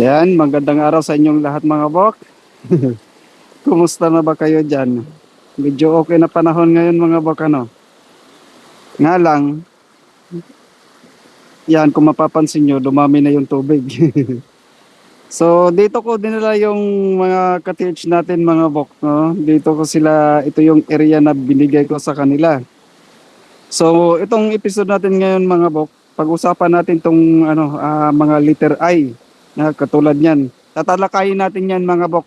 Yan, magandang araw sa inyong lahat mga bok. Kumusta na ba kayo dyan? Medyo okay na panahon ngayon mga bok ano. Nga lang, yan kung mapapansin nyo, dumami na yung tubig. So dito ko dinala yung mga ka-TH natin mga bok. No? Dito ko sila, ito yung area na binigay ko sa kanila. So itong episode natin ngayon mga bok, pag-usapan natin tong mga letter I. Katulad yan. Tatalakayin natin yan mga bok.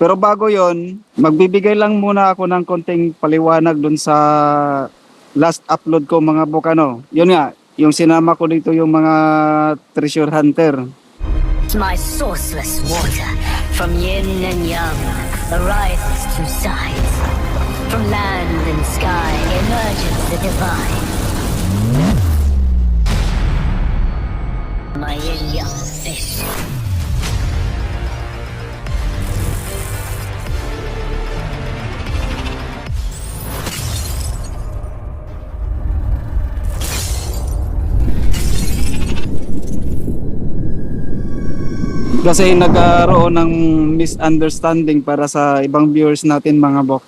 Pero bago yon, magbibigay lang muna ako ng konting paliwanag dun sa last upload ko mga bokano. Yun nga, yung sinama ko dito yung mga treasure hunter. My sourceless water, from yin and yang, arises two sides. From land and sky emerges the divine. My yin-yang fish. Kasi nagkaroon ng misunderstanding para sa ibang viewers natin mga bok.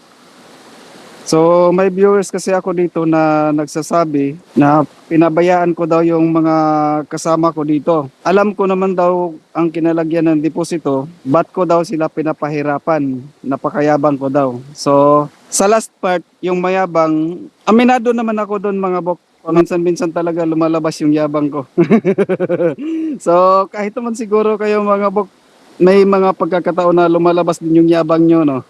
So may viewers kasi ako dito na nagsasabi na pinabayaan ko daw yung mga kasama ko dito. Alam ko naman daw ang kinalagyan ng deposito, ba't ko daw sila pinapahirapan, napakayabang ko daw. So sa last part, yung mayabang, aminado naman ako doon mga bok. Minsan-minsan talaga lumalabas yung yabang ko. So kahit naman siguro kayo mga bok, may mga pagkakataon na lumalabas din yung yabang nyo, no?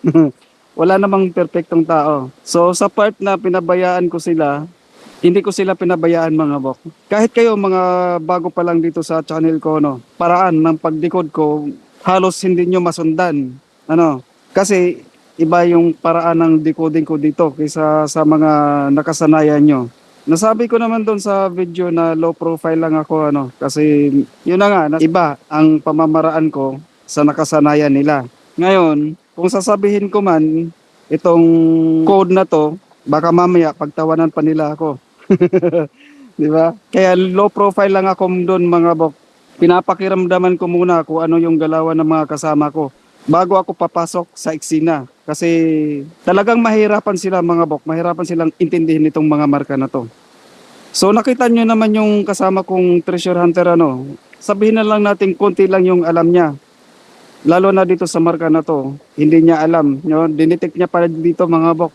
Wala namang perfectong tao. So sa part na pinabayaan ko sila, hindi ko sila pinabayaan mga bok. Kahit kayo mga bago pa lang dito sa channel ko, no, paraan ng pagdikod ko, halos hindi nyo masundan. Ano? Kasi iba yung paraan ng decoding ko dito kaysa sa mga nakasanayan nyo. Nasabi ko naman doon sa video na low profile lang ako kasi yun na nga, iba ang pamamaraan ko sa nakasanayan nila. Ngayon, kung sasabihin ko man itong code na to, baka mamaya pagtawanan pa nila ako. Di ba? Kaya low profile lang ako doon mga bok. Pinapakiramdaman ko muna kung ano yung galawan ng mga kasama ko bago ako papasok sa eksena. Kasi talagang mahirapan sila mga bok, mahirapan silang intindihin itong mga marka na to. So nakita nyo naman yung kasama kong treasure hunter sabihin na lang natin konti lang yung alam niya. Lalo na dito sa marka na to, hindi niya alam. Dinitik niya pa dito mga bok.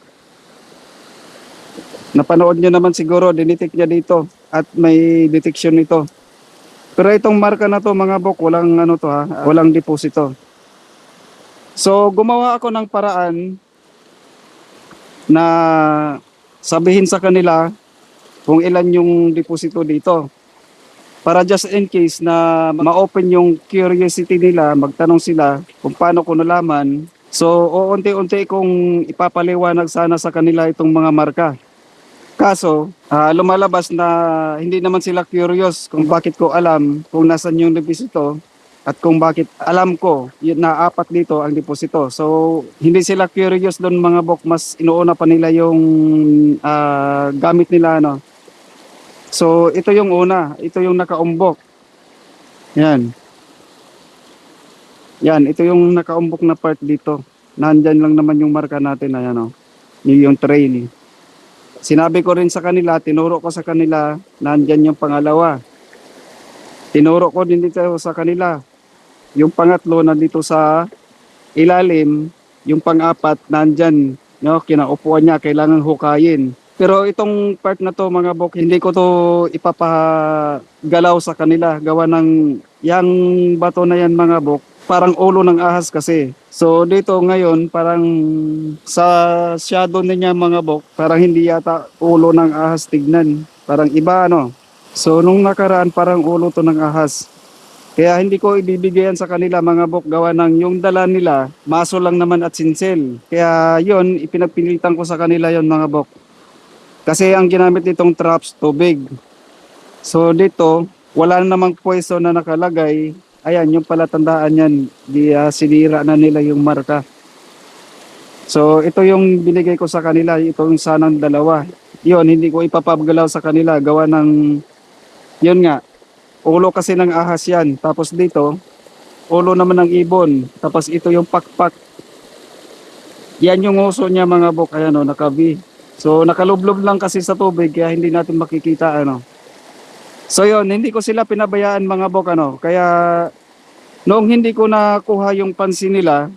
Napanood nyo naman siguro, dinitik niya dito at may detection nito. Pero itong marka na to mga bok, walang walang deposito. So gumawa ako ng paraan na sabihin sa kanila kung ilan yung deposito dito. Para just in case na ma-open yung curiosity nila, magtanong sila kung paano ko nalaman. So unti-unti kong ipapaliwanag sana sa kanila itong mga marka. Kaso lumalabas na hindi naman sila curious kung bakit ko alam kung nasan yung deposito. At kung bakit alam ko yun na apat dito ang deposito. So hindi sila curious doon mga bok, mas inuuna pa nila yung gamit nila So ito yung una, ito yung nakaumbok. Yan. Yan, ito yung nakaumbok na part dito. Nandyan lang naman yung marka natin, yung trail. Sinabi ko rin sa kanila, tinuro ko sa kanila, nandyan yung pangalawa. Tinuro ko din dito sa kanila. Yung pangatlo nandito sa ilalim, yung pang-apat nandyan, kinaupuan niya, kailangan hukayin. Pero itong part na to mga bok, hindi ko to ipapagalaw sa kanila. Gawa ng yang bato na yan mga bok, parang ulo ng ahas kasi. So dito ngayon, parang sa shadow niya mga bok, parang hindi yata ulo ng ahas tignan. Parang iba So nung nakaraan parang ulo to ng ahas. Kaya hindi ko ibibigayan sa kanila mga bok, gawa ng yung dala nila, maso lang naman at sinsel. Kaya yon ipinagpilitan ko sa kanila yon mga bok. Kasi ang ginamit nitong traps, tubig. So dito, wala namang pwesto na nakalagay. Ayan, yung palatandaan yan, sinira na nila yung marka. So ito yung binigay ko sa kanila, itong sanang dalawa. Yun, hindi ko ipapagalaw sa kanila, gawa ng, yun nga, ulo kasi ng ahas yan. Tapos dito, ulo naman ng ibon. Tapos ito yung pakpak. Yan yung uso niya mga bok, ayan o, naka-V. So nakalublob lang kasi sa tubig kaya hindi natin makikita ano. So yun, hindi ko sila pinabayaan mga bok ano. Kaya noong hindi ko nakuha yung pansin nila,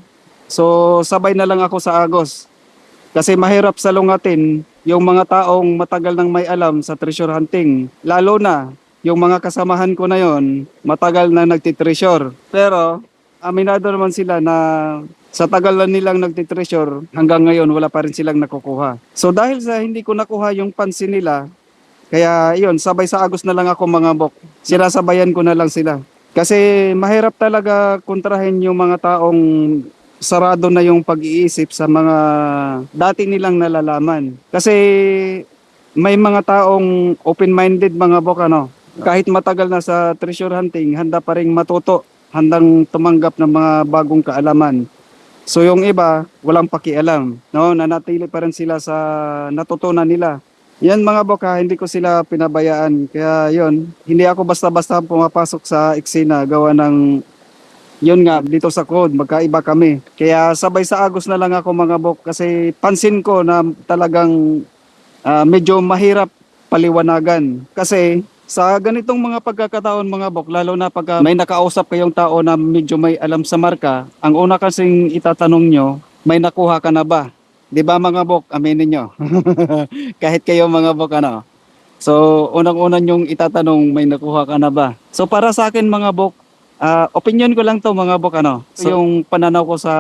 so sabay na lang ako sa agos. Kasi mahirap salungatin yung mga taong matagal nang may alam sa treasure hunting. Lalo na yung mga kasamahan ko na yon, matagal na nagtitreasure. Pero aminado naman sila na sa tagal na nilang nagtitreasure, hanggang ngayon wala pa rin silang nakukuha. So dahil sa hindi ko nakuha yung pansin nila, kaya yun, sabay sa agos na lang ako mga bok. Sinasabayan ko na lang sila. Kasi mahirap talaga kontrahin yung mga taong sarado na yung pag-iisip sa mga dati nilang nalalaman. Kasi may mga taong open-minded mga bok ano. Kahit matagal na sa treasure hunting, handa pa rin matuto, handang tumanggap ng mga bagong kaalaman. So yung iba, walang pakialam, no? Nanatili pa rin sila sa natutunan nila. Yan mga boka, hindi ko sila pinabayaan. Kaya yon, hindi ako basta-basta pumapasok sa eksena gawa ng yun nga, dito sa code, magkaiba kami. Kaya sabay sa agos na lang ako mga bok kasi pansin ko na talagang medyo mahirap paliwanagan. Kasi sa ganitong mga pagkakataon mga bok, lalo na pag may nakausap kayong tao na medyo may alam sa marka, ang una kasing itatanong nyo, may nakuha ka na ba? 'Di ba mga bok, aminin nyo. Kahit kayo mga bok ano. So unang-una nyong itatanong, may nakuha ka na ba? So para sa akin mga bok, opinion ko lang to mga bok ano. So yung pananaw ko sa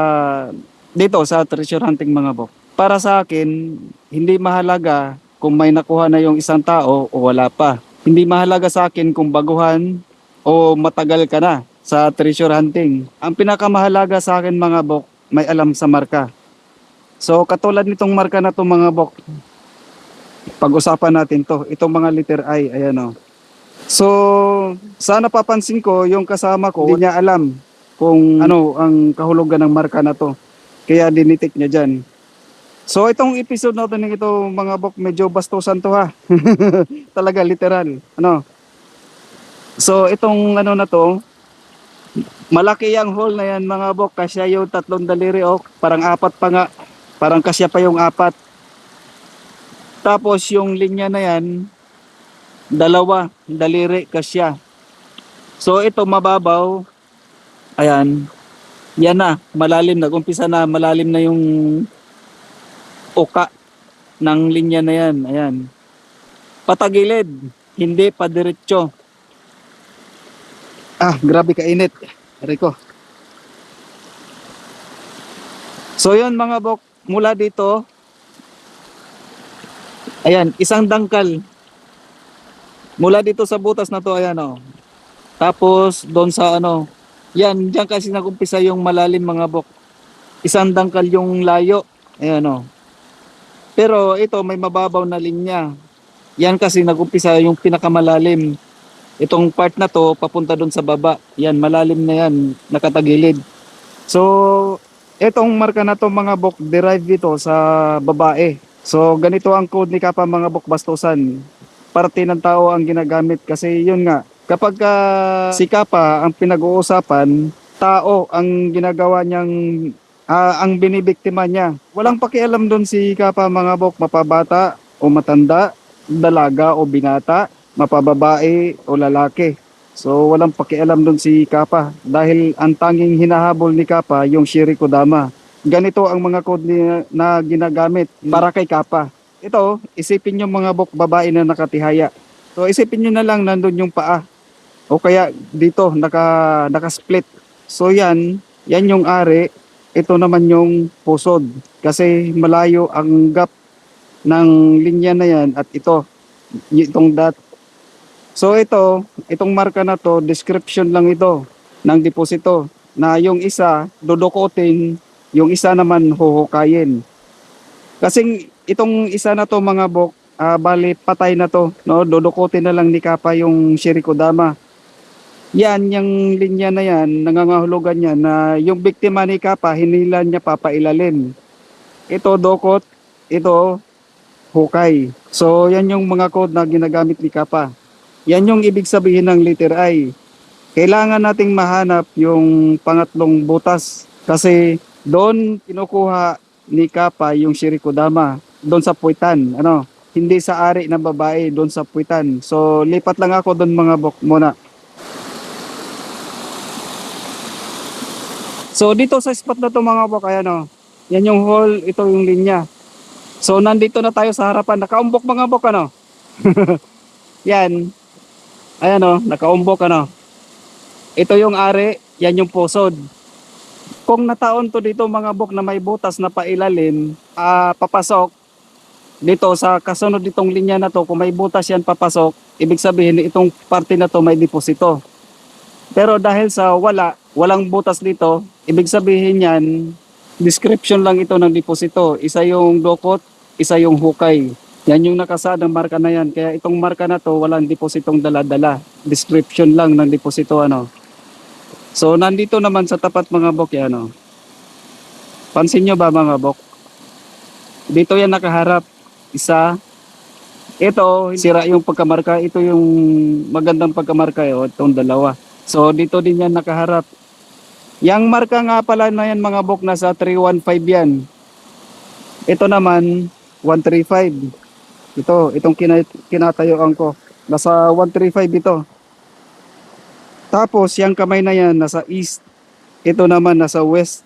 dito sa treasure hunting mga bok. Para sa akin, hindi mahalaga kung may nakuha na yung isang tao o wala pa. Hindi mahalaga sa akin kung baguhan o matagal ka na sa treasure hunting. Ang pinakamahalaga sa akin mga bok, may alam sa marka. So katulad nitong marka na to mga bok, pag-usapan natin to. Itong mga letter I, ayan o. So sana papansin ko yung kasama ko, hindi niya alam kung ano ang kahulugan ng marka na to. Kaya dinitik niya dyan. So itong episode natin ng ito mga bok, medyo bastusan to ha. Talaga literal. Ano? So itong ano na to, malaki ang hole na yan mga bok, kasya yung 3 daliri o parang 4 pa nga. Parang kasya pa yung 4. Tapos yung linya na yan, 2 daliri kasya. So ito mababaw. Ayan. Yan na, malalim, nag-umpisa na, malalim na yung uka ng linya na yan. Ayan. Patagilid, hindi pa diretso. Grabe kainit. Rico. So yun mga bok, mula dito, ayan, isang dangkal. Mula dito sa butas na to, ayan o. Tapos doon sa ano, yan, diyan kasi nagumpisa yung malalim mga bok. Isang dangkal yung layo. Ayan o. Pero ito may mababaw na linya. Yan kasi nagumpisa yung pinakamalalim. Itong part na to papunta doon sa baba. Yan, malalim na yan, nakatagilid. So, itong marka na to mga bok, derive ito sa babae. So, ganito ang code ni Kapa mga bok bastusan. Parte ng tao ang ginagamit kasi yun nga, kapag si Kapa ang pinag-uusapan, tao ang ginagawa niyang ang binibiktima niya. Walang pakialam doon si Kapa mga bok, mapabata o matanda, dalaga o binata, mapababae o lalaki. So walang pakialam doon si Kapa dahil ang tanging hinahabol ni Kapa yung Shirikodama. Ganito ang mga code na ginagamit para kay Kapa. Ito, isipin nyo mga bok, babae na nakatihaya. So isipin nyo na lang nandun yung paa. O kaya dito naka-split. So yan yung ari. Ito naman yung pusod. Kasi malayo ang gap ng linya na yan at itong dot. So itong marka na to, description lang ito ng deposito. Na yung isa dudukutin, yung isa naman huhukayin. Kasi itong isa na to mga bok, bali patay na to, no? Dudukutin na lang ni Kapa yung Shirikodama. Yan, yung linya na yan, nangangahulugan niya na yung biktima ni Kapa, hinila niya papailalim. Ito dukot, ito hukay. So yan yung mga code na ginagamit ni Kapa. Yan yung ibig sabihin ng letter I. kailangan nating mahanap yung pangatlong butas kasi doon kinukuha ni Kappa yung Shirikodama doon sa puwitan, ano, hindi sa ari ng babae, doon sa puwitan. So lipat lang ako doon mga bok muna. So dito sa spot na to mga bok, ayan o, yan yung hole, ito yung linya. So nandito na tayo sa harapan, nakaumbok mga bok, ano. Yan, ayan o, nakaumbok, ano. Ito yung ari, yan yung pusod. Kung nataon to dito mga bok na may butas na pailalim, papasok dito sa kasunod ditong linya na to, kung may butas yan papasok, ibig sabihin itong parte na to may deposito. Pero dahil sa walang butas dito, ibig sabihin yan, description lang ito ng deposito. Isa yung dokot, isa yung hukay. Yan yung nakasaad ng marka na yan. Kaya itong marka na to, walang depositong dala-dala. Description lang ng deposito, ano. So nandito naman sa tapat mga bok yan, oh. Pansin nyo ba mga bok? Dito yan nakaharap. Isa. Ito, sira yung pagkamarka. Ito yung magandang pagkamarka, oh. Itong dalawa. So dito din yan nakaharap. Yang marka nga pala na yan mga bok, nasa 315 yan. Ito naman 135. Itong kinatayuan ko. Nasa 135 ito. Tapos, yung kamay na yan, nasa east. Ito naman, nasa west.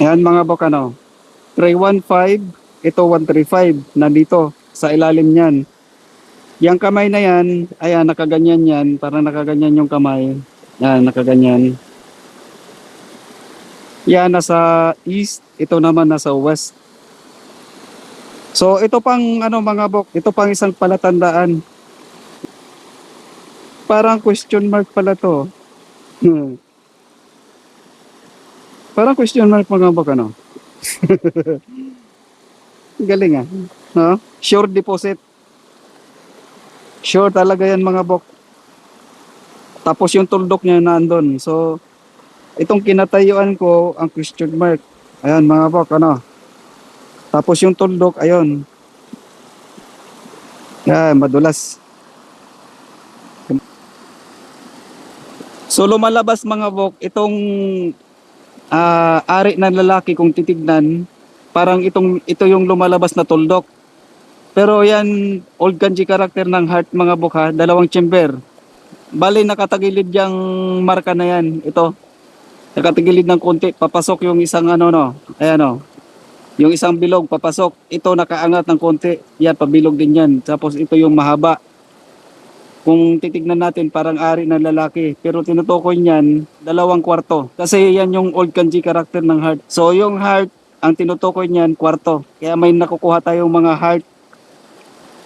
Ayan mga bok, ano. 315, ito 135. Nandito, sa ilalim yan. Yung kamay na yan, ayan, nakaganyan yan. Parang nakaganyan yung kamay. Yan, nakaganyan. Yan, nasa east. Ito naman, nasa west. So, ito pang, ano mga bok, ito pang isang palatandaan. Parang question mark pala to. Parang question mark mga bok, ano. Galing ah. No? Sure deposit. Sure talaga yan mga bok. Tapos yung tuldok niya nandun. So, itong kinatayuan ko, ang question mark. Ayan mga bok, ano. Tapos yung tuldok, ayun. Yan, madulas. So lumalabas mga bok, itong ari ng lalaki kung titignan, parang ito yung lumalabas na tuldok. Pero yan, old kanji character ng heart mga bok ha, dalawang chamber. Bali nakatagilid yung marka na yan, ito. Nakatagilid ng konti, papasok yung isang ano no, ayan o. Yung isang bilog, papasok. Ito nakaangat ng konti, yan, pabilog din yan. Tapos ito yung mahaba. Kung titignan natin parang ari ng lalaki, pero tinutukoy niyan 2 kwarto kasi yan yung old kanji character ng heart. So yung heart ang tinutukoy niyan kwarto, kaya may nakukuha tayong mga heart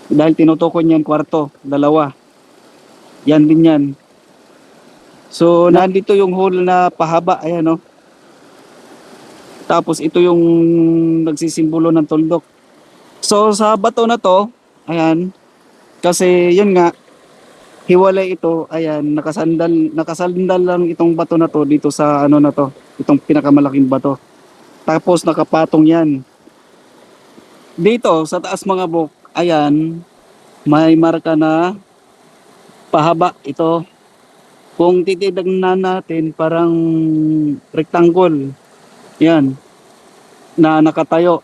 dahil tinutukoy niyan kwarto, 2 yan din yan. So nandito yung hole na pahaba, ayan o. Tapos ito yung nagsisimbolo ng tuldok. So sa bato na to, ayan, kasi yun nga, hiwalay ito, ayan, nakasandal lang itong bato na to dito sa ano na to, itong pinakamalaking bato. Tapos nakapatong yan. Dito sa taas mga bok, ayan, may marka na pahaba ito. Kung titignan natin parang rectangle. Yan, na nakatayo.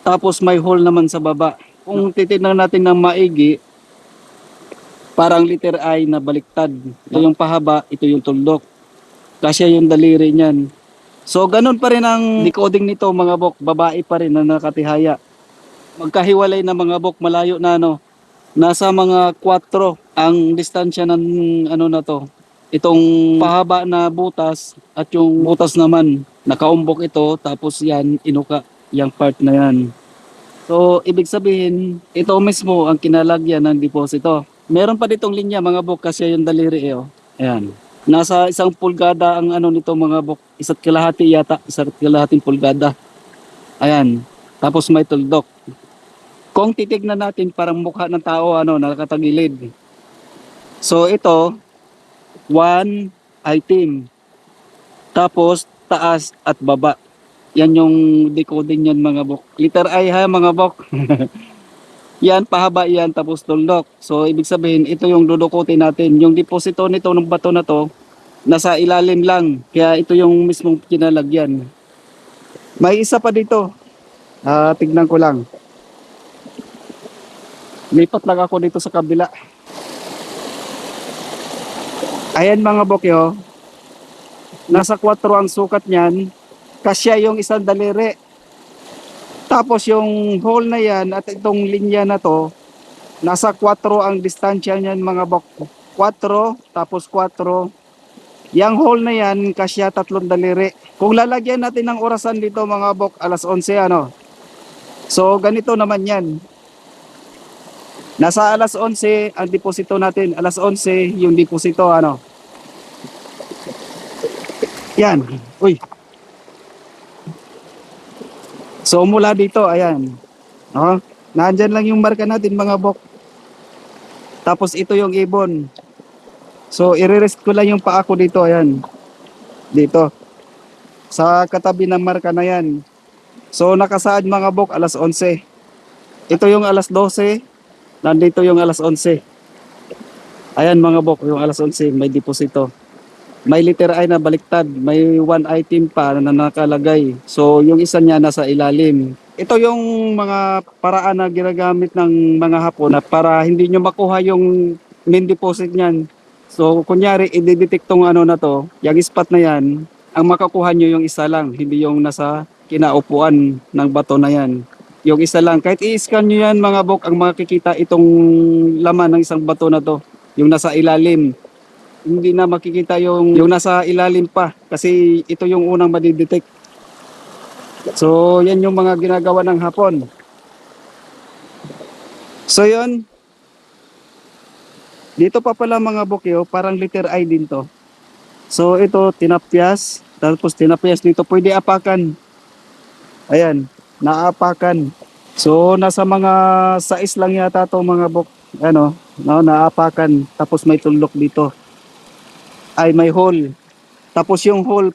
Tapos may hole naman sa baba. Kung titignan natin ng maigi, parang letter I na baliktad. Ito yung pahaba, ito yung tuldok. Kasya yung daliri niyan. So ganun pa rin ang decoding nito mga bok. Babae pa rin na nakatihaya. Magkahiwalay na mga bok, malayo na ano. Nasa mga 4 ang distansya ng ano na to. Itong pahaba na butas at yung butas naman. Nakaumbok ito, tapos yan, inuka, yung part na yan. So ibig sabihin, ito mismo ang kinalagyan ng deposito. Meron pa ditong linya mga bok kasi yung daliri eh. Oh. Ayan. Nasa 1 pulgada ang ano nito mga bok. 1 kalahati yata. 1 kalahating pulgada. Ayan. Tapos may tuldok. Kung titignan natin parang mukha ng tao ano, nakatagilid. So ito, 1 item. Tapos taas at baba. Yan yung decoding yan mga bok. Letter I ha mga bok. Yan, pahaba yan, tapos tuldok. So, ibig sabihin, ito yung dudukutin natin. Yung deposito nito ng bato na to, nasa ilalim lang. Kaya ito yung mismong kinalagyan. May isa pa dito. Tignan ko lang. Lipat lang ako dito sa kabila. Ayan mga bokyo. Nasa 4 ang sukat niyan. Kasya yung isang daliri. Tapos yung hole na yan at itong linya na to, nasa 4 ang distansya niyan mga bok. 4, tapos 4. Yang hole na yan, kasya 3 daliri. Kung lalagyan natin ng orasan dito mga bok, alas 11 ano. So ganito naman yan. Nasa alas 11 ang deposito natin. Alas 11 yung deposito ano. Yan. Uy. So mula dito, ayan. Oh, nandyan lang yung marka natin mga bok. Tapos ito yung ibon. So i-rest ko lang yung paa ko dito, ayan. Dito. Sa katabi ng marka na yan. So nakasaad mga bok, alas 11. Ito yung alas 12. Nandito yung alas 11. Ayan mga bok, yung alas 11 may deposito. May letter I na baliktad, may 1 item pa na nakalagay. So yung isa niya nasa ilalim. Ito yung mga paraan na ginagamit ng mga Hapon na para hindi nyo makuha yung main deposit niyan. So kunyari i-detect tong ano na to, yung spot na yan, ang makakuha nyo yung isa lang, hindi yung nasa kinaupuan ng bato na yan. Yung isa lang, kahit i-scan nyo yan mga bok, ang makikita itong laman ng isang bato na to, yung nasa ilalim. Hindi na makikita yung nasa ilalim pa kasi ito yung unang madidetect. So yan yung mga ginagawa ng Hapon. So yun, dito pa pala mga bokyo, parang letter I din to. So ito tinapyas, tapos tinapyas dito, pwede apakan. Ayan, naapakan. So nasa mga 6 lang yata to mga bok, ano, no, naapakan, tapos may tullok dito. Ay may hole. Tapos yung hole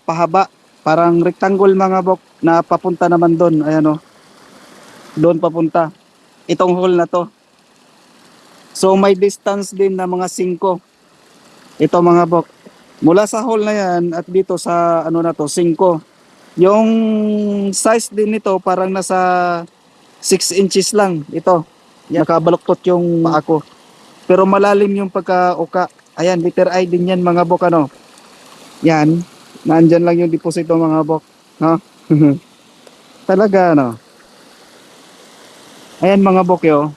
pahaba, parang rectangle mga bok na papunta naman doon. Ayan o. Doon papunta. Itong hole na to. So may distance din na mga 5. Ito mga bok. Mula sa hole na yan at dito sa ano na to, 5. Yung size din nito parang nasa 6 inches lang. Ito. Nakabaluktot yung paa ko. Pero malalim yung pagka-uka. Ayan, letter I din yan mga bok ano. Yan, naandyan lang yung deposito mga bok. No? Talaga ano. Ayan mga bok yo.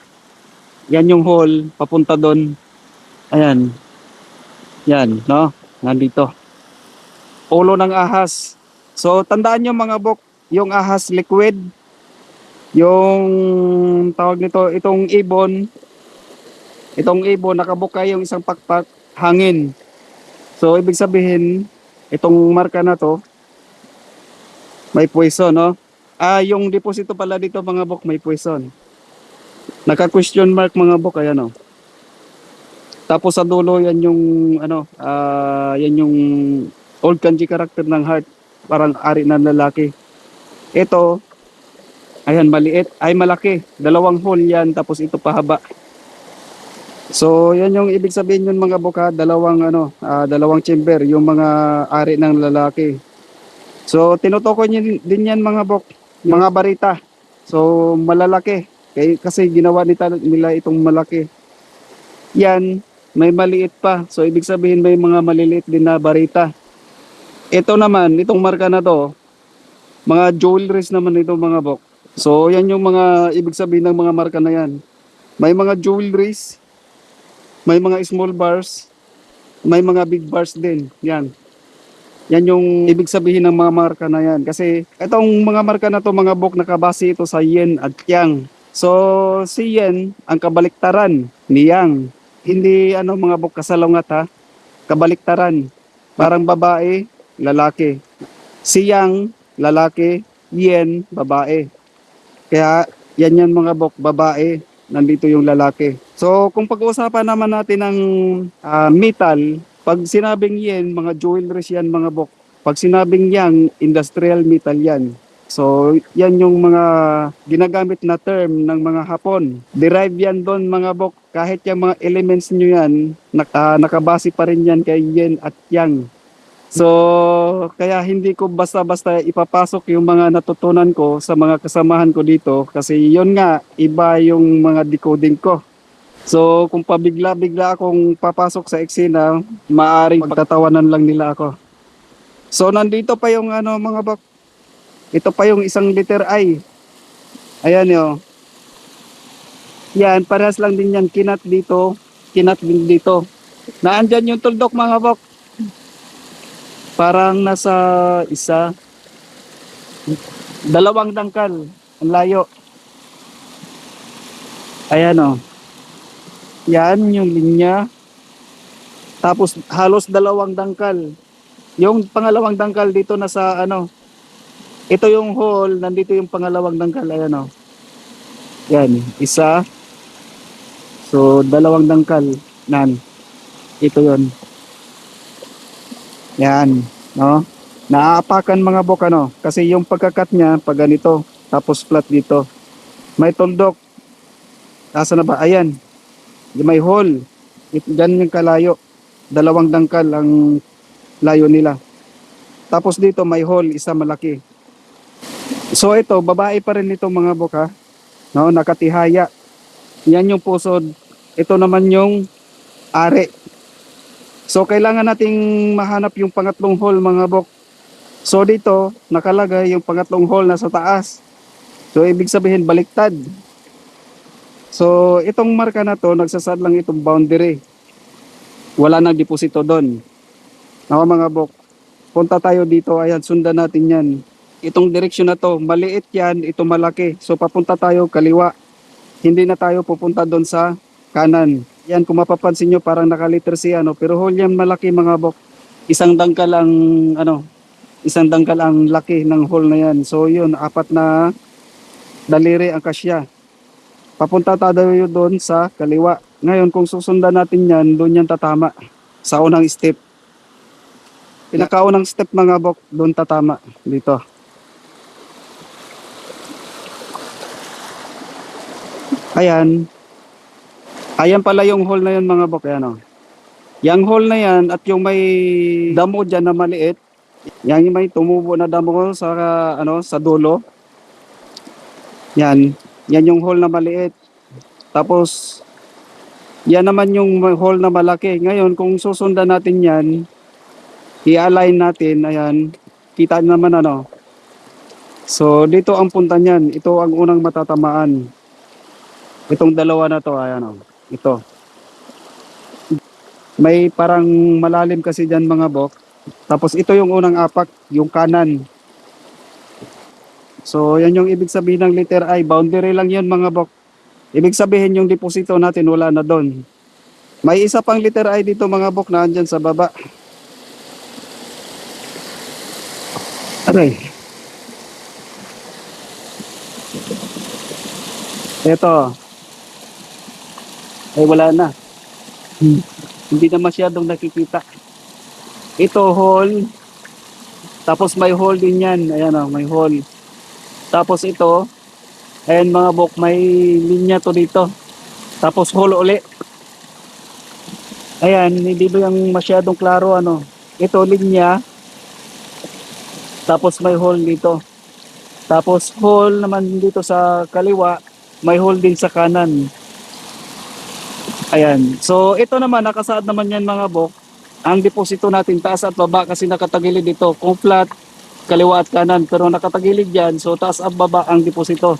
Yan yung hole, papunta doon. Ayan. Yan, no? Nandito. Ulo ng ahas. So, tandaan nyo mga bok, yung ahas liquid. Yung tawag nito, itong ibon. Itong ibon, nakabukay yung isang pakpak. Hangin. So ibig sabihin itong marka na to may poison, no? Yung deposito pala dito mga bok may poison. Naka-question mark mga bok, ayan no. Tapos sa dulo yan yung ano, yan yung old kanji character ng heart, parang ari ng lalaki. Ito ayan maliit, ay malaki. 2 hole yan, tapos ito pahaba. So, yan yung ibig sabihin yun mga buka, dalawang chamber, yung mga ari ng lalaki. So, tinutukoy din yan mga bok, mga barita. So, malalaki. Kasi ginawa nila itong malaki. Yan, may maliit pa. So, ibig sabihin may mga maliliit din na barita. Ito naman, itong marka na to, mga jewelries naman ito mga bok. So, yan yung mga ibig sabihin ng mga marka na yan. May mga jewelries, may mga small bars, may mga big bars din. Yan. Yan yung ibig sabihin ng mga marka na yan. Kasi itong mga marka na to mga bok, nakabase ito sa yen at yang. So si yen ang kabaliktaran ni yang. Hindi ano mga bok kasalungat ha. Kabaliktaran. Parang babae, lalaki. Si yang, lalaki, yen, babae. Kaya yan mga bok, babae, nandito yung lalaki. So kung pag-uusapan naman natin ng metal, pag sinabing yen, mga jewelries yan mga bok. Pag sinabing yang, industrial metal yan. So, yan yung mga ginagamit na term ng mga Hapon. Derive yan doon mga bok. Kahit yung mga elements nyo yan, nakabase pa rin yan kay yin at yang. So, kaya hindi ko basta-basta ipapasok yung mga natutunan ko sa mga kasamahan ko dito. Kasi yun nga, iba yung mga decoding ko. So, kung pabigla-bigla akong papasok sa eksena, maaring pagtatawanan lang nila ako. So, nandito pa yung mga bok. Ito pa yung isang letter I. Ayan yo. Yan, parehas lang din yan. Kinat dito, kinat din dito. Naandyan yung tuldok mga bok. Parang nasa isa, dalawang dangkal. Ang layo. Ayan o. Yan yung linya. Tapos halos dalawang dangkal. Yung pangalawang dangkal dito nasa ito yung hole, nandito yung pangalawang dangkal, ayan o. Yan, isa. So, dalawang dangkal. Ito yon. Yan, no? Naaapakan mga bok, kasi yung pagkakat niya, pag ganito, tapos flat dito. May tuldok. Nasa na ba? Ayan. May hole. Ganyan yung kalayo. Dalawang dangkal ang layo nila. Tapos dito may hole, isa malaki. So ito, babae pa rin ito mga buka, no, nakatihaya. Yan yung pusod. Ito naman yung ari. So kailangan nating mahanap yung pangatlong hole mga bok. So dito, nakalagay yung pangatlong hole na sa taas. So ibig sabihin baliktad. So itong marka na to, nagsasad lang itong boundary. Wala nang deposito doon. No, mga bok. Punta tayo dito, ayan, sundan natin yan. Itong direksyon na to, maliit yan, ito malaki. So papunta tayo kaliwa. Hindi na tayo pupunta doon sa kanan. Yan, kung mapapansin nyo, parang nakaliter C, pero hole yan malaki mga bok. Isang dangkal ang laki ng hole na yan. So yun, 4 na daliri ang kasya. Papunta tayo doon sa kaliwa. Ngayon, kung susundan natin yan, doon yan tatama. Sa unang step. Pinakaunang step mga bok, doon tatama. Dito. Ayan. Ayan pala yung hole na yun mga bok. Ayan, yung hole na yan at yung may damo dyan na maliit. Yan yung may tumubo na damo sa dulo. Yan. Yan yung hole na maliit. Tapos, yan naman yung hole na malaki. Ngayon, kung susundan natin yan, i-align natin. Ayan. Kita naman So, dito ang punta niyan. Ito ang unang matatamaan. Itong dalawa na to, ayan ito. May parang malalim kasi dyan mga bok. Tapos ito yung unang apak, yung kanan. So yan yung ibig sabihin ng letter I. Boundary lang yan mga bok. Ibig sabihin yung deposito natin wala na doon. May isa pang letter I dito mga bok na andyan sa baba. Aray. Ito. Ay wala na. Hindi na masyadong nakikita. Ito hole. Tapos may hole din yan. Ayan may hole. Tapos ito. Ayan mga bok, may linya to dito. Tapos hole uli. Ayan, hindi ba yung masyadong klaro Ito linya. Tapos may hole dito. Tapos hole naman dito sa kaliwa. May hole din sa kanan. Ayan. So, ito naman, nakasaad naman yan mga bok. Ang deposito natin, taas at baba kasi nakatagilid dito. Kung flat, kaliwa at kanan. Pero nakatagilid yan, so taas at baba ang deposito.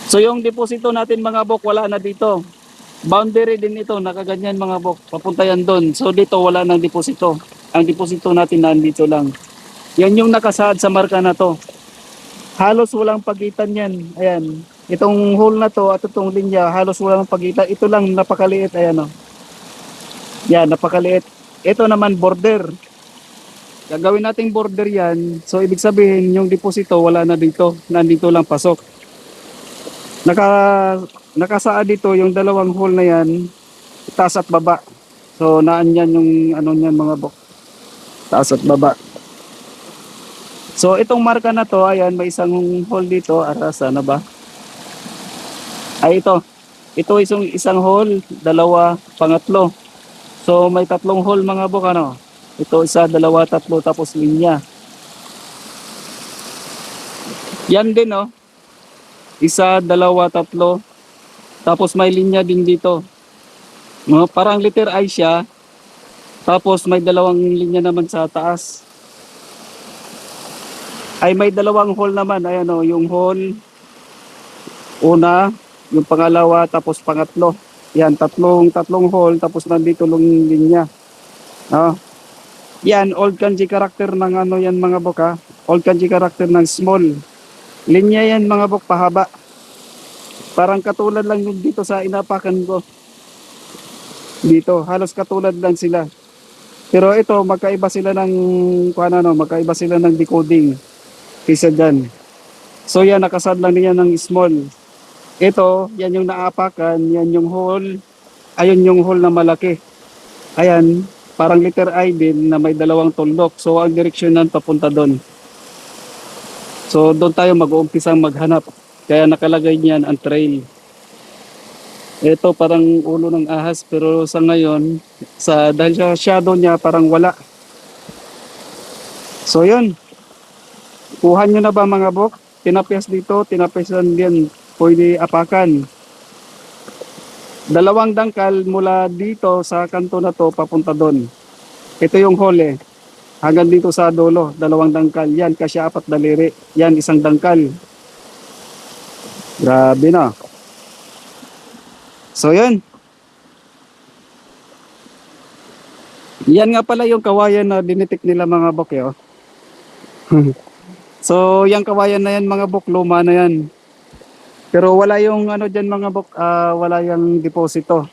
So, yung deposito natin mga bok, wala na dito. Boundary din ito, nakaganyan mga bok. Papunta yan doon. So, dito wala nang deposito. Ang deposito natin nandito lang. Yan yung nakasaad sa marka na to. Halos walang pagitan yan. Ayan. Itong hole na to at itong linya, halos walang pagitan. Ito lang napakaliit, ayan Yan, napakaliit. Ito naman border. Gagawin nating border yan. So ibig sabihin yung deposito wala na dito. Nandito lang pasok. Nakasaad dito yung dalawang hole na yan, taas at baba. So naan yan yung niyan mga bok. Taas at baba. So itong marka na to, ayan, may isang hole dito, arasa na ba? Ay ito. Ito isang hole, dalawa, pangatlo. So may tatlong hole mga bok ano. Ito isa, dalawa, tatlo, tapos linya. Yan din oh. Isa, dalawa, tatlo. Tapos may linya din dito. No, parang letter I siya. Tapos may dalawang linya naman sa taas. Ay may dalawang hole naman. Ayan oh, yung hole una, yung pangalawa, tapos pangatlo. Yan, tatlong hole, tapos nandito lang yung linya. Oh. Yan, old kanji character ng ano yan mga bok ha. Old kanji character ng small. Linya yan mga bok, pahaba. Parang katulad lang yung dito sa inapakan ko. Dito, halos katulad lang sila. Pero ito, magkaiba sila ng, magkaiba sila ng decoding. Kaysa dyan. So yan, nakasad lang niya ng small. Ito, yan yung naapakan, yan yung hole. Ayun yung hole na malaki. Ayan, parang letter I din na may dalawang tuldok. So ang direksyon nan papunta doon. So doon tayo mag-uumpisang maghanap. Kaya nakalagay niyan ang trail. Ito parang ulo ng ahas pero sa ngayon, dahil sa shadow niya parang wala. So yun. Kuha nyo na ba mga bok? Tinapyas dito, tinapyasan din. Pwede apakan. Dalawang dangkal mula dito sa kanto na to papunta doon. Ito yung hole. Hanggang dito sa dulo, dalawang dangkal. Yan, kasi 4 daliri. Yan, isang dangkal. Grabe na. So yun. Yan nga pala yung kawayan na dinitik nila mga bok. Oh. So yung kawayan na yan mga bok, luma na yan. Pero wala yung ano dyan mga bok, wala yung deposito.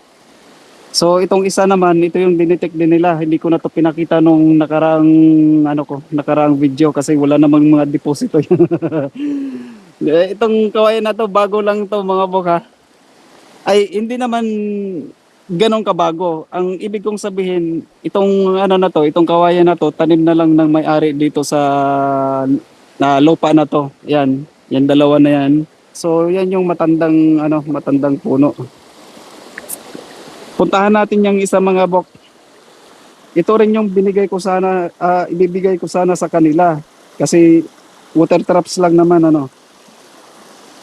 So itong isa naman, ito yung dinitik din nila. Hindi ko na to pinakita nung nakaraang video kasi wala namang mga deposito. Itong kawayan na to, bago lang to mga bok ha. Ay hindi naman ganong kabago. Ang ibig kong sabihin, itong itong kawayan na to, tanim na lang ng may-ari dito sa lupa na to. Yan, yan dalawa na yan. So yan yung matandang puno. Puntahan natin yung isa mga bok. Ito rin yung ibibigay ko sana sa kanila kasi water traps lang naman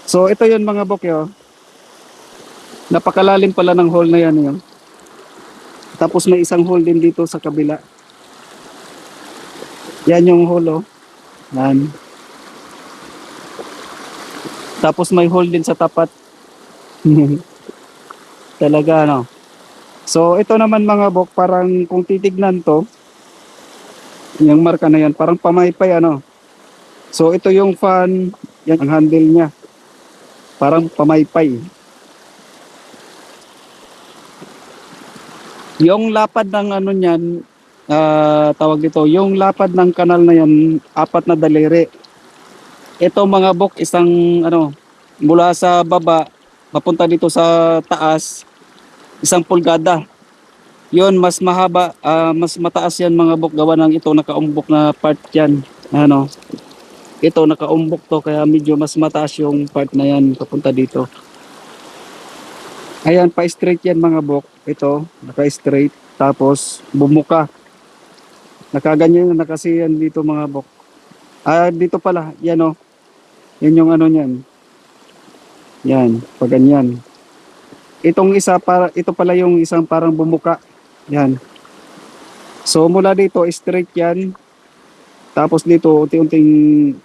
So ito yun mga bok yo. Napakalalim pala ng hole na yan yun. Tapos may isang hole din dito sa kabila. Yan yung hole oh. Yan. Tapos may hole din sa tapat. Talaga So ito naman mga bok, parang kung titignan to, yung marka na yan, parang pamaypay So ito yung fan, yan ang handle niya. Parang pamaypay. Yung lapad ng niyan, tawag dito, yung lapad ng kanal na yan, 4 na daliri. Ito mga bok, isang mula sa baba papunta dito sa taas, 1 pulgada. Yun, mas mahaba, mas mataas yan mga bok, gawa ng ito nakaumbok na part yan. Ito nakaumbok to, kaya medyo mas mataas yung part na yan papunta dito. Ayan, pa-straight yan mga bok. Ito, naka-straight, tapos bumuka. Nakaganyan na kasi yan dito mga bok. Dito pala, yan yan yung niyan. Yan, pag ganyan. Itong isa, ito pala yung isang parang bumuka. Yan. So mula dito, straight yan. Tapos dito, unti-unting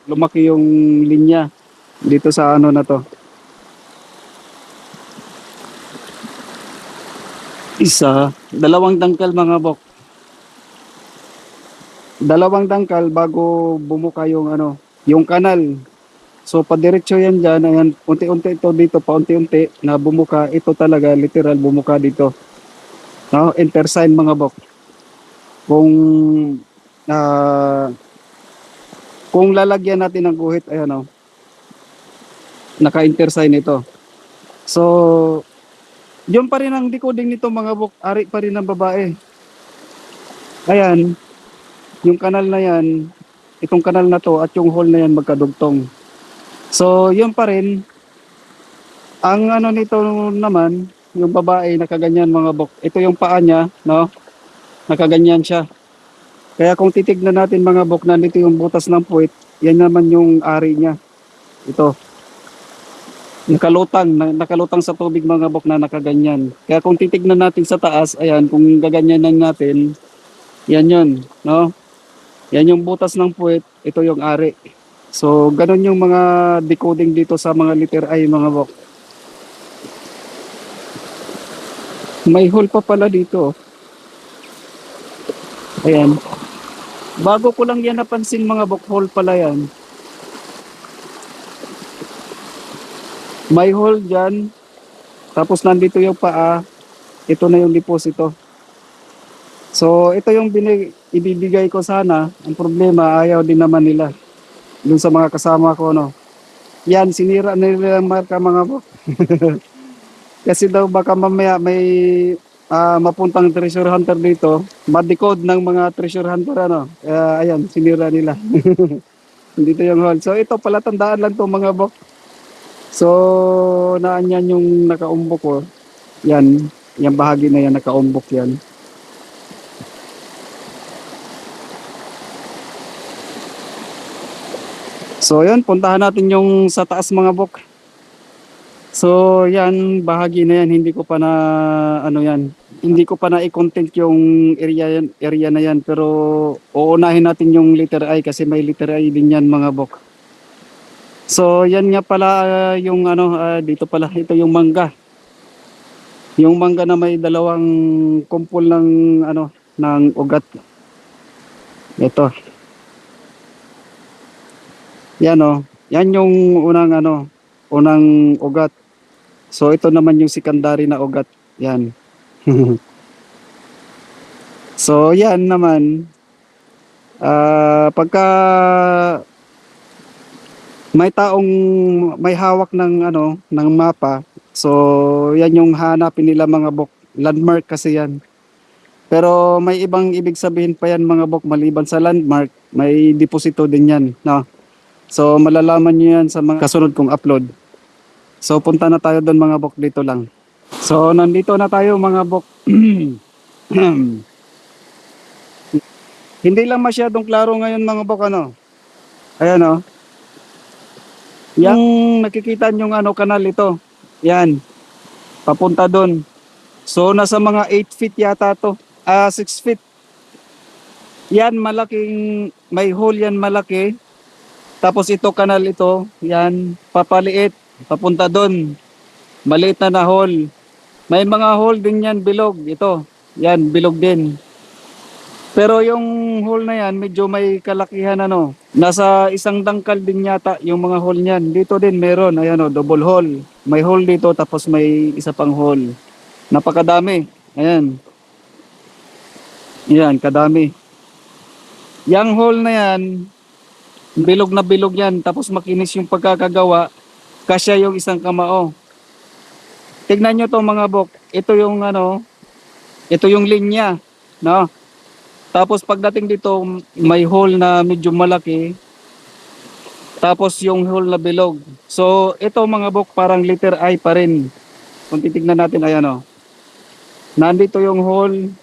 lumaki yung linya. Dito sa na to. Isa, 2 dangkal mga bok. 2 dangkal bago bumuka yung yung kanal. So padiretso yan dyan, ayan, unti-unti ito dito, paunti-unti na bumuka. Ito talaga, literal bumuka dito. Enter sign mga bok. Kung lalagyan natin ng guhit, ayan naka-enter sign ito. So, yun pa rin ang decoding nito mga bok, ari pa rin ng babae. Ayan, yung kanal na yan, itong kanal na to at yung hole na yan magkadugtong. So, yun pa rin. Ang ano nito naman, yung babae nakaganyan mga bok. Ito yung paa niya, no? Nakaganyan siya. Kaya kung titignan natin mga bok, nandito yung butas ng puwit, yan naman yung ari niya. Ito. Nakalutang sa tubig mga bok na nakaganyan. Kaya kung titignan natin sa taas, ayan, kung gaganyanan natin, yan yun, no? Yan yung butas ng puwit, ito yung ari. So, ganun yung mga decoding dito sa mga letter I mga bok. May hole pa pala dito. Ayan. Bago ko lang yan napansin mga bok, hole pala yan. May hole dyan. Tapos nandito yung paa. Ito na yung deposito. So, ito yung ibibigay ko sana. Ang problema, ayaw din naman nila. Dun sa mga kasama ko, no. Yan, sinira nila yung marka mga bok. Kasi daw baka mamaya may mapuntang treasure hunter dito. Ma-decode ng mga treasure hunter, ano. Ayan, sinira nila. Dito yung hole. So, ito pala, tandaan lang to mga bok. So, naan yan yung nakaumbok ko. Yan, yung bahagi na yan, nakaumbok yan. So, yun, puntahan natin yung sa taas mga bok. So, yan, bahagi na yan, hindi ko pa na, ano yan, hindi ko pa na i-content yung area na yan, pero uunahin natin yung letter I kasi may letter I din yan mga bok. So, yan nga pala yung ano, dito pala, ito yung mangga. Yung mangga na may dalawang kumpol ng ano, ng ugat. Ito. Yan oh. Yan yung unang ano, unang ugat. So, ito naman yung secondary na ugat. Yan. So, yan naman. Pagka may taong may hawak ng ano ng mapa, so yan yung hanapin nila mga bok, landmark kasi yan. Pero may ibang ibig sabihin pa yan mga bok, maliban sa landmark, may deposito din yan, no? So malalaman niyo yan sa mga kasunod kong upload. So punta na tayo doon mga bok, dito lang. So nandito na tayo mga bok. Hindi lang masyadong klaro ngayon mga bok, ano. Ayan oh. Yang nakikita nyong ano kanal ito. Yan. Papunta doon. So nasa mga 8 feet yata to. 6 feet. Yan malaking, may hole yan malaki. Tapos ito kanal ito. Yan papaliit. Papunta doon. Maliit na hole. May mga hole din yan bilog. Ito. Yan bilog din. Pero yung hole na yan, medyo may kalakihan ano. Nasa isang dangkal din yata yung mga hole niyan. Dito din meron, ayan o, double hole. May hole dito tapos may isa pang hole. Napakadami. Ayan. Yan, kadami. Yang hole na yan, bilog na bilog yan. Tapos makinis yung pagkakagawa. Kasya yung isang kamao. Tignan nyo to mga bok. Ito yung ano, ito yung linya. No? Tapos pagdating dito, may hole na medyo malaki. Tapos yung hole na bilog. So ito mga bok, parang letter I pa rin. Kung titignan natin, ayan o. Nandito yung hole.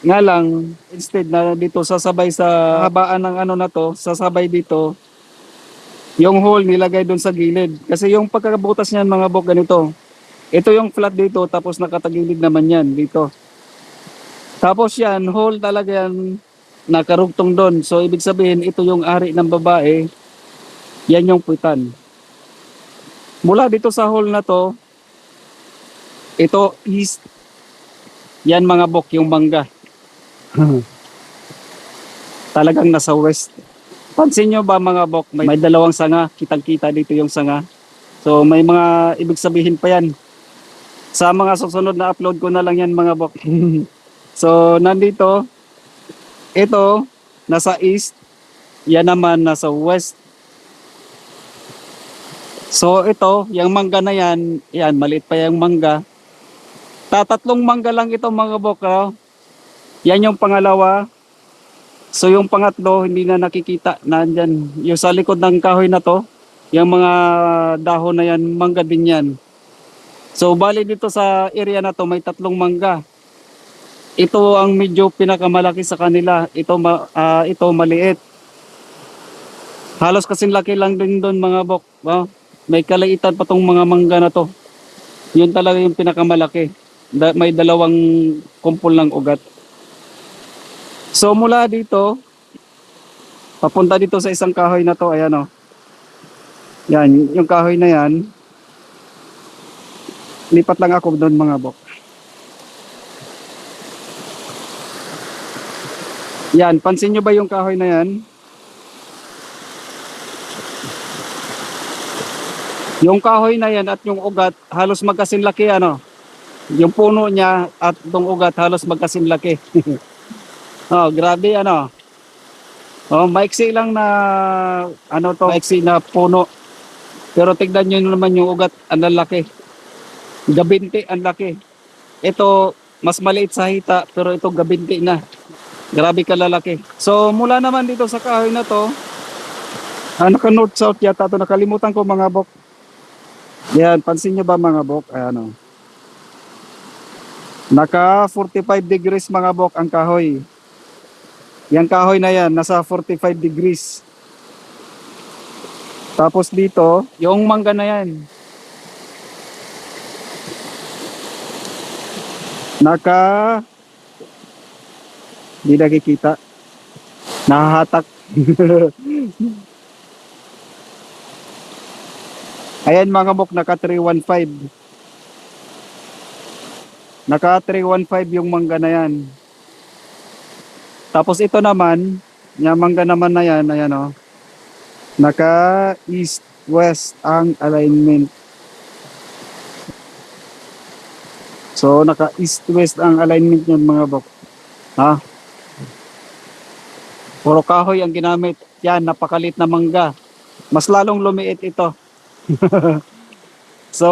Nga lang, instead na dito sasabay sa habaan ng ano na to, sasabay dito, yung hole nilagay dun sa gilid. Kasi yung pagkabutas niyan mga bok, ganito. Ito yung flat dito, tapos nakatagilid naman yan dito. Tapos yan, hole talaga yan, nakarugtong doon. So, ibig sabihin, ito yung ari ng babae. Yan yung puwitan. Mula dito sa hole na to, ito east. Yan mga bok, yung mangga. Talagang nasa west. Pansin nyo ba mga bok, may dalawang sanga. Kitang-kita dito yung sanga. So, may mga ibig sabihin pa yan. Sa mga susunod na upload ko na lang yan mga bok. So, nandito, ito, nasa east, yan naman nasa west. So, ito, yung mangga na yan, yan, maliit pa yung mangga. Tatlong mangga lang ito mga bok, oh. Yan yung pangalawa. So yung pangatlo, hindi na nakikita. Nandyan. Yung sa likod ng kahoy na to, yung mga dahon na yan, mangga din yan. So bali dito sa area na to, may 3 mangga. Ito ang medyo pinakamalaki sa kanila. Ito maliit. Halos kasing laki lang din doon mga bok. Oh, may kalaitan pa tong mga mangga na to. Yun talaga yung pinakamalaki. May 2 kumpol ng ugat. So mula dito, papunta dito sa isang kahoy na to, ayan o. Yan, yung kahoy na yan. Lipat lang ako doon mga bok. Yan, pansin nyo ba yung kahoy na yan? Yung kahoy na yan at yung ugat, halos magkasinlaki ano. Yung puno niya at yung ugat, halos magkasinlaki. Oh, grabe ano. Oh, maiksi lang na ano to, maiksi na puno. Pero tignan niyo naman yung ugat, ang lalaki. Gabinti ang laki. Ito mas maliit sa hita pero ito gabinti na. Grabe kalalaki. So mula naman dito sa kahoy na to, naka north south yata to, nakalimutan ko mga bok. Yan, pansin niyo ba mga bok? Ayan oh. Naka 45 degrees mga bok ang kahoy. Yang kahoy na yan, nasa 45 degrees. Tapos dito, yung mangga na yan. Di nakikita. Nahahatak. Ayan mga bok, naka 315. Naka 315 yung mangga na yan. Tapos ito naman, yung mangga naman na yan, ayan o. Naka east-west ang alignment. So, naka east-west ang alignment yun mga bok. Ha? Puro kahoy ang ginamit. Yan, napakalit na mangga. Mas lalong lumiit ito. So,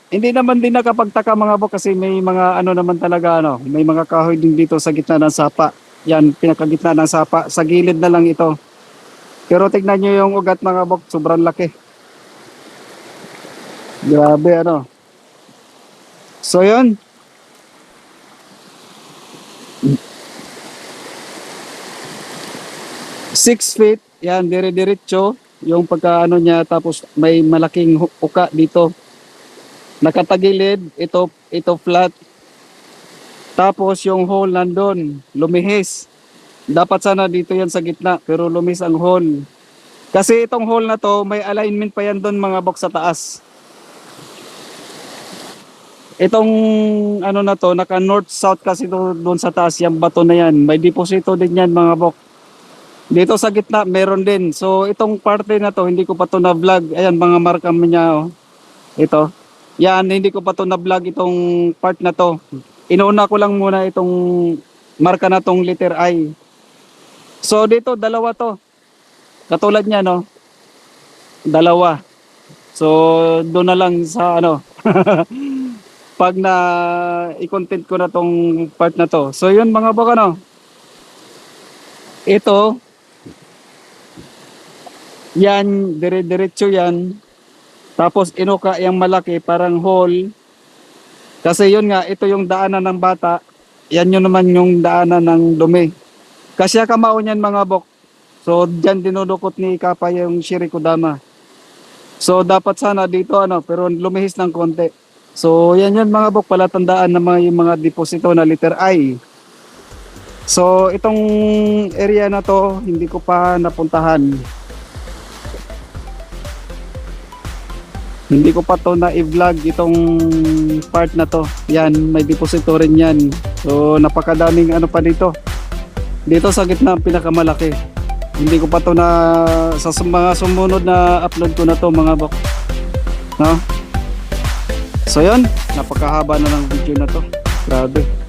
hindi naman din nakapagtaka mga bok kasi may mga ano naman talaga ano, may mga kahoy din dito sa gitna ng sapa. Yan, pinakagitna ng sapa. Sa gilid na lang ito. Pero tignan nyo yung ugat mga bok, sobrang laki. Grabe ano. So yun. 6 feet, yan, dire-diretso. Yung pagkaano niya, tapos may malaking uka dito. Nakatagilid, ito flat. Tapos yung hole nandun, lumihis. Dapat sana dito yan sa gitna, pero lumihis ang hole. Kasi itong hole na to, may alignment pa yan doon mga bok sa taas. Itong ano na to, naka north-south kasi doon sa taas, yung bato na yan. May deposito din yan mga bok. Dito sa gitna, meron din. So itong parte na to, hindi ko pa to na-vlog. Ayan, mga marka niya, oh. Ito. Yan, hindi ko pa to na-vlog itong part na to. Inuuna ko lang muna itong marka na tong letter I. So dito, 2 to. Katulad niya, no? 2. So doon na lang sa ano. Pag na i-content ko na tong part na to. So yun mga baka, no? Ito. Yan, dire-diretso yan. Tapos inuka yung malaki, parang hole. Kasi yun nga, ito yung daanan ng bata. Yan yun naman yung daanan ng dumi. Kasi kamao niyan mga bok. So dyan dinudukot ni Kapa yung Shirikodama. So dapat sana dito ano, pero lumihis ng konti. So yan yun mga bok, palatandaan na yung mga deposito na letter I. So itong area na to, hindi ko pa napuntahan. Hindi ko pa to na i-vlog itong part na to. Yan, may deposito rin yan. So napakadaming ano pa dito. Dito sa gitna pinakamalaki. Hindi ko pa to na sa mga sumunod na upload ko na to mga bok. No? So yun, napakahaba na ng video na to. Grabe.